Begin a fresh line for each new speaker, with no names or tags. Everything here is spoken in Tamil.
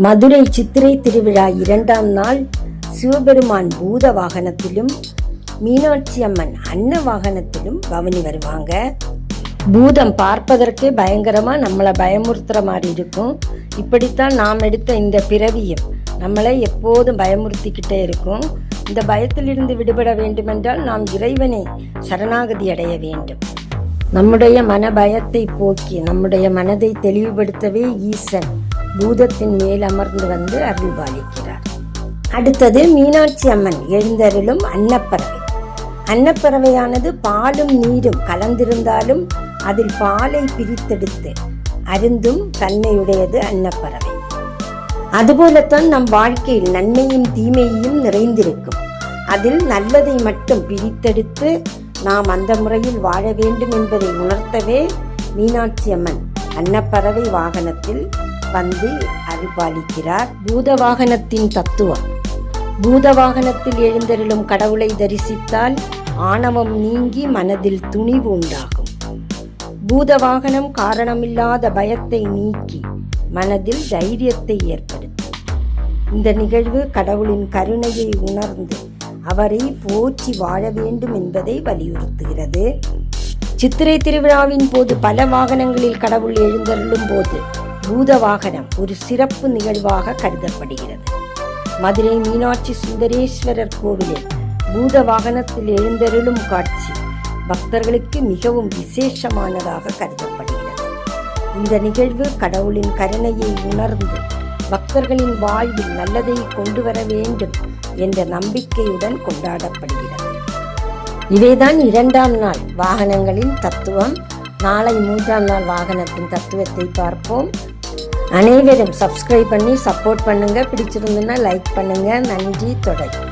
மதுரை சித்திரை திருவிழா 2ஆம் நாள் சிவபெருமான் பூத வாகனத்திலும் மீனாட்சி அம்மன் அன்ன வாகனத்திலும் பவனி வருவாங்க. பூதம் பார்ப்பதற்கே பயங்கரமா நம்மளை பயமுறுத்துற மாதிரி இருக்கும். இப்படித்தான் நாம் எடுத்த இந்த பிறவியும் நம்மளை எப்போதும் பயமுறுத்திக்கிட்டே இருக்கும். இந்த பயத்திலிருந்து விடுபட வேண்டுமென்றால் நாம் இறைவனை சரணாகதி அடைய வேண்டும். நம்முடைய மன பயத்தை போக்கி நம்முடைய மனதை தெளிவுபடுத்தவே ஈசன் பூதத்தின் மேல் அமர்ந்து வந்து அருள்பாலிக்கிறார். அடுத்தது மீனாட்சி அம்மன் எழுந்தருளும் அன்னப்பறவை. அன்னப்பறவையானது பாலும் நீரும் கலந்திருந்தாலும் அதில் பாலை பிரித்தெடுத்து அருந்தும் தன்மையுடையது அன்னப்பறவை. அதுபோலத்தான் நம் வாழ்க்கையில் நன்மையும் தீமையும் நிறைந்திருக்கும். அதில் நல்லதை மட்டும் பிரித்தெடுத்து நாம் அந்த முறையில் வாழ வேண்டும் என்பதை உணர்த்தவே மீனாட்சி அம்மன் அன்னப்பறவை வாகனத்தில் வந்து அருள்பாலிக்கிறார். பூத வாகனத்தின் தத்துவம். பூத வாகனத்தில் எழுந்தருளும் கடவுளை தரிசித்தால் ஆணவம் நீங்கி மனதில் துணிவு உண்டாகும். பூத வாகனம் காரணமில்லாத பயத்தை நீக்கி மனதில் தைரியத்தை ஏற்படுத்தும். இந்த நிகழ்வு கடவுளின் கருணையை உணர்ந்து அவரை போற்றி வாழ வேண்டும் என்பதை வலியுறுத்துகிறது. சித்திரை திருவிழாவின் போது பல வாகனங்களில் கடவுள் எழுந்தருளும் போது பூத வாகனம் ஒரு சிறப்பு நிகழ்வாக கருதப்படுகிறது. மதுரை மீனாட்சி சுந்தரேஸ்வரர் கோவிலில் பூத வாகனத்தில் எழுந்தருளும் காட்சி பக்தர்களுக்கு மிகவும் விசேஷமானதாக கருதப்படுகிறது. இந்த நிகழ்வு கடவுளின் கருணையை உணர்ந்து பக்தர்களின் வாழ்வில் நல்லதை கொண்டு வர வேண்டும் என்ற நம்பிக்கையுடன் கொண்டாடப்படுகிறது. இவைதான் 2ஆம் நாள் வாகனங்களின் தத்துவம். நாளை 3ஆம் நாள் வாகனத்தின் தத்துவத்தை பார்ப்போம். அனைவரும் சப்ஸ்கிரைப் பண்ணி சப்போர்ட் பண்ணுங்க. பிடிச்சிருந்ததுன்னா லைக் பண்ணுங்க. நன்றி. தொடரும்.